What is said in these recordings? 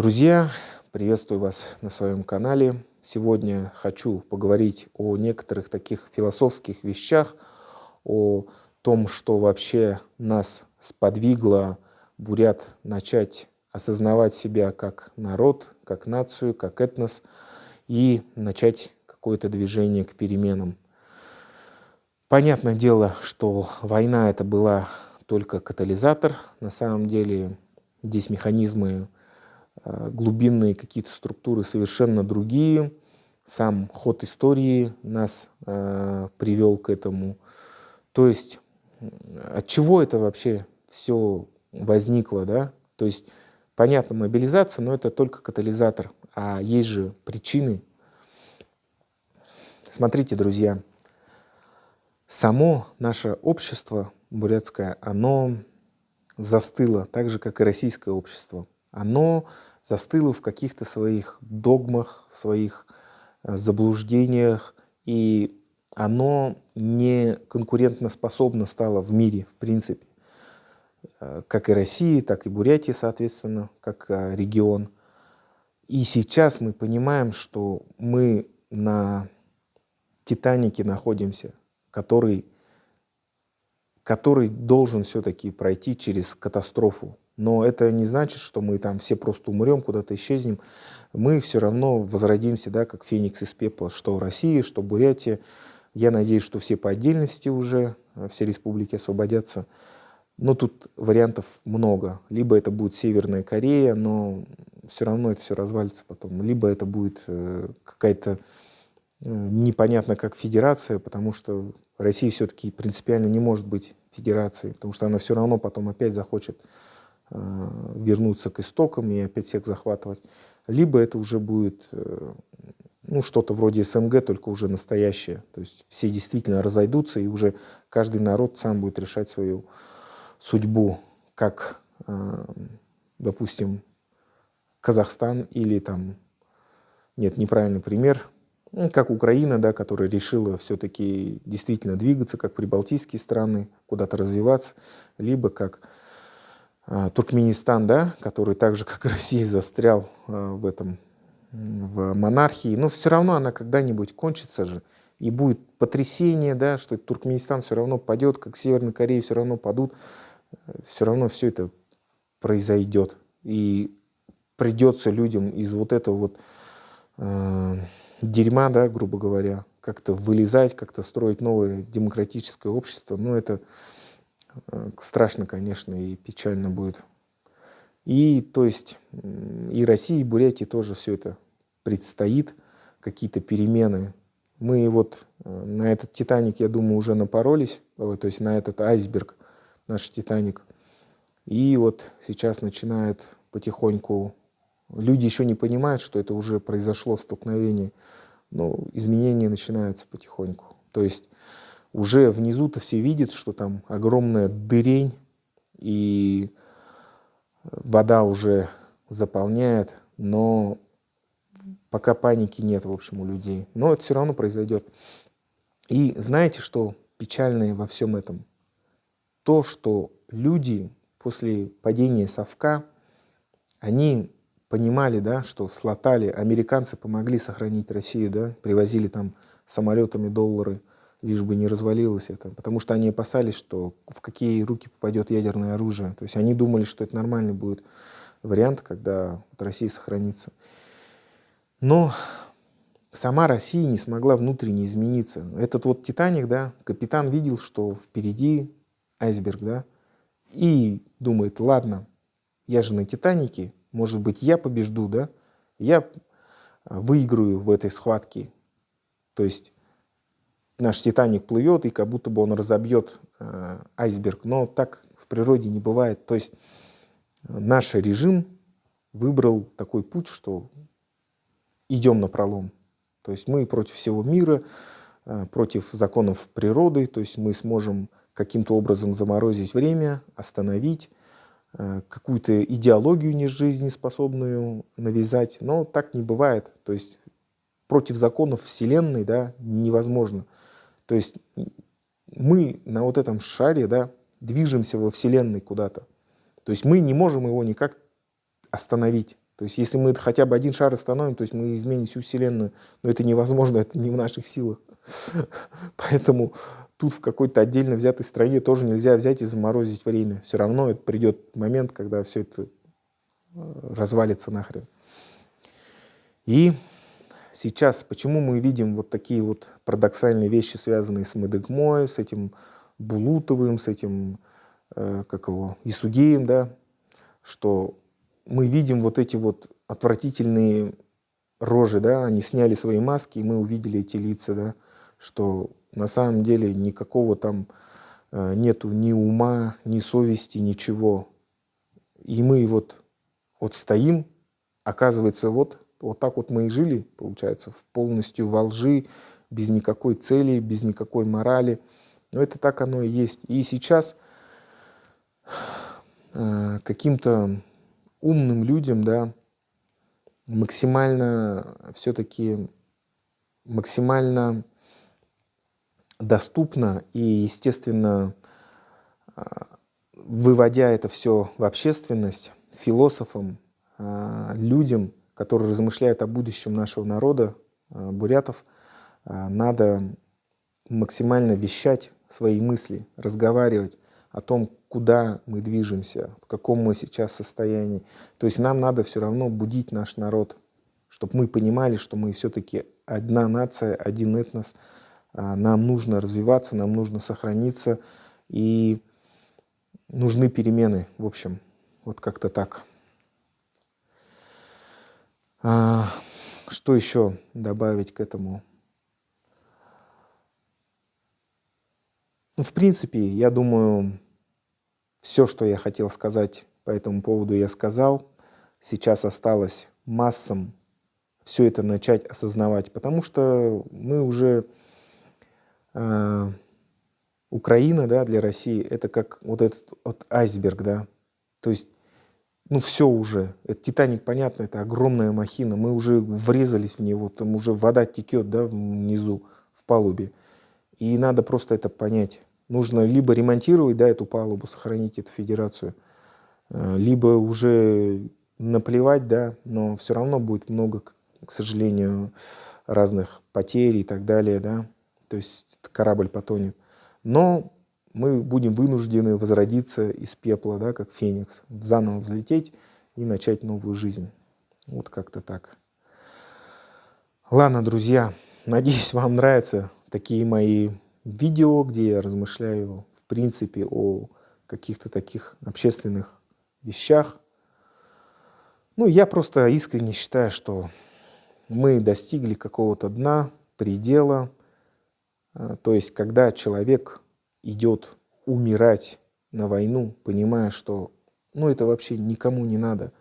Друзья, приветствую вас на своем канале. Сегодня хочу поговорить о некоторых таких философских вещах, о том, что вообще нас сподвигло, бурят, начать осознавать себя как народ, как нацию, как этнос и начать какое-то движение к переменам. Понятное дело, что война это была только катализатор. На самом деле здесь механизмы глубинные какие-то структуры совершенно другие. Сам ход истории нас привел к этому. То есть от чего это вообще все возникло, да? То есть понятно, мобилизация, но это только катализатор, а есть же причины. Смотрите, друзья, само наше общество бурятское, оно застыло, так же, как и российское общество. Оно застыло в каких-то своих догмах, своих заблуждениях, и оно не конкурентоспособно стало в мире, в принципе, как и Россия, так и Бурятия, соответственно, как регион. И сейчас мы понимаем, что мы на Титанике находимся, который должен все-таки пройти через катастрофу. Но это не значит, что мы там все просто умрем, куда-то исчезнем. Мы все равно возродимся, да, как феникс из пепла, что Россия, что Бурятия. Я надеюсь, что все по отдельности уже, все республики освободятся. Но тут вариантов много. Либо это будет Северная Корея, но все равно это все развалится потом. Либо это будет какая-то непонятно как федерация, потому что Россия все-таки принципиально не может быть федерацией, потому что она все равно потом опять захочет вернуться к истокам и опять всех захватывать. Либо это уже будет что-то вроде СНГ, только уже настоящее. То есть все действительно разойдутся, и уже каждый народ сам будет решать свою судьбу, как, допустим, Казахстан или там, нет, неправильный пример, как Украина, да, которая решила все-таки действительно двигаться, как прибалтийские страны, куда-то развиваться, либо как Туркменистан, да, который так же, как Россия, застрял в монархии. Но все равно она когда-нибудь кончится же. И будет потрясение, да, что Туркменистан все равно падет, как Северная Корея все равно падут. Все равно все это произойдет. И придется людям из вот этого вот дерьма, да, грубо говоря, как-то вылезать, как-то строить новое демократическое общество. Но это страшно, конечно, и печально будет. И, то есть, и России, и Бурятии тоже все это предстоит, какие-то перемены. Мы вот на этот Титаник, я думаю, уже напоролись, то есть на этот айсберг, наш Титаник. И вот сейчас начинает потихоньку, люди еще не понимают, что это уже произошло столкновение, но изменения начинаются потихоньку. То есть уже внизу-то все видят, что там огромная дырень, и вода уже заполняет, но пока паники нет, в общем, у людей. Но это все равно произойдет. И знаете, что печальное во всем этом? То, что люди после падения совка, они понимали, да, что слатали, американцы помогли сохранить Россию, да, привозили там самолетами доллары, лишь бы не развалилось это, потому что они опасались, что в какие руки попадет ядерное оружие. То есть они думали, что это нормальный будет вариант, когда вот Россия сохранится. Но сама Россия не смогла внутренне измениться. Этот вот Титаник, да, капитан видел, что впереди айсберг, да, и думает, ладно, я же на Титанике, может быть, я побежду, да, я выиграю в этой схватке. То есть наш Титаник плывет, и как будто бы он разобьет айсберг. Но так в природе не бывает. То есть наш режим выбрал такой путь, что идем напролом. То есть мы против всего мира, против законов природы. То есть мы сможем каким-то образом заморозить время, остановить, какую-то идеологию нежизнеспособную навязать. Но так не бывает. То есть против законов Вселенной, да, невозможно. То есть мы на вот этом шаре, да, движемся во Вселенной куда-то. То есть мы не можем его никак остановить. То есть если мы хотя бы один шар остановим, то есть мы изменим всю Вселенную. Но это невозможно, это не в наших силах. Поэтому тут в какой-то отдельно взятой стране тоже нельзя взять и заморозить время. Все равно это придет момент, когда все это развалится нахрен. И сейчас, почему мы видим вот такие вот парадоксальные вещи, связанные с Мадыгмой, с этим Булутовым, с этим, как его, Исугеем, да, что мы видим вот эти вот отвратительные рожи, да, они сняли свои маски, и мы увидели эти лица, да, что на самом деле никакого там нету ни ума, ни совести, ничего. И мы вот стоим, оказывается, вот так вот мы и жили, получается, полностью во лжи, без никакой цели, без никакой морали. Но это так оно и есть. И сейчас каким-то умным людям, да, максимально все-таки максимально доступно и, естественно, выводя это все в общественность, философам, людям, которые размышляют о будущем нашего народа, бурятов, надо максимально вещать свои мысли, разговаривать о том, куда мы движемся, в каком мы сейчас состоянии. То есть нам надо все равно будить наш народ, чтобы мы понимали, что мы все-таки одна нация, один этнос. Нам нужно развиваться, нам нужно сохраниться, и нужны перемены, в общем, вот как-то так. Что еще добавить к этому? Ну, в принципе, я думаю, все, что я хотел сказать по этому поводу, я сказал. Сейчас осталось массам все это начать осознавать, потому что мы уже... Украина, да, для России это как вот этот вот айсберг, да, то есть, ну все уже, это Титаник, понятно, это огромная махина, мы уже врезались в него, там уже вода текет, да, внизу, в палубе, и надо просто это понять. Нужно либо ремонтировать, да, эту палубу, сохранить эту федерацию, либо уже наплевать, да, но все равно будет много, к сожалению, разных потерь и так далее, да. То есть корабль потонет. Но мы будем вынуждены возродиться из пепла, да, как феникс, заново взлететь и начать новую жизнь. Вот как-то так. Ладно, друзья, надеюсь, вам нравятся такие мои видео, где я размышляю, в принципе, о каких-то таких общественных вещах. Ну, я просто искренне считаю, что мы достигли какого-то дна, предела. То есть, когда человек идет умирать на войну, понимая, что ну, это вообще никому не надо,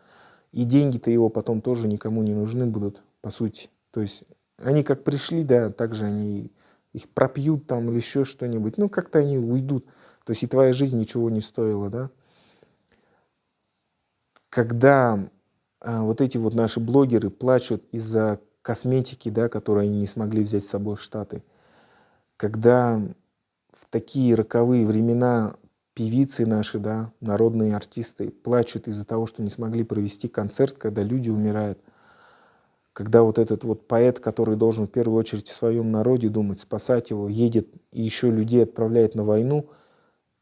и деньги-то его потом тоже никому не нужны будут, по сути. То есть, они как пришли, да, также они их пропьют там или еще что-нибудь, ну, как-то они уйдут. То есть, и твоя жизнь ничего не стоила, да. Когда вот эти вот наши блогеры плачут из-за косметики, да, которую они не смогли взять с собой в Штаты, когда в такие роковые времена певицы наши, да, народные артисты плачут из-за того, что не смогли провести концерт, когда люди умирают, когда вот этот вот поэт, который должен в первую очередь о своем народе думать, спасать его, едет и еще людей отправляет на войну,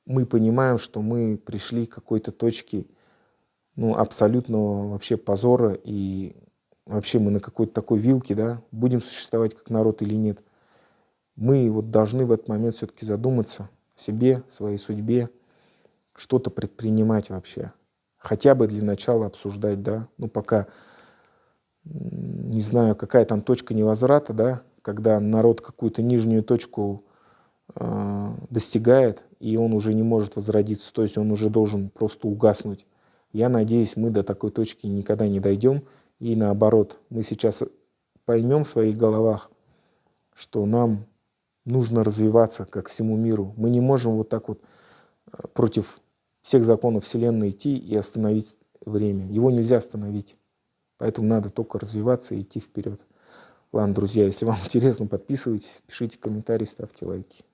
мы понимаем, что мы пришли к какой-то точке, ну, абсолютного вообще позора, и вообще мы на какой-то такой вилке, да, будем существовать как народ или нет. Мы вот должны в этот момент все-таки задуматься о себе, своей судьбе, что-то предпринимать вообще. Хотя бы для начала обсуждать, да. Ну, пока не знаю, какая там точка невозврата, да, когда народ какую-то нижнюю точку достигает, и он уже не может возродиться, то есть он уже должен просто угаснуть. Я надеюсь, мы до такой точки никогда не дойдем, и наоборот, мы сейчас поймем в своих головах, что нам нужно развиваться, как всему миру. Мы не можем вот так вот против всех законов Вселенной идти и остановить время. Его нельзя остановить. Поэтому надо только развиваться и идти вперед. Ладно, друзья, если вам интересно, подписывайтесь, пишите комментарии, ставьте лайки.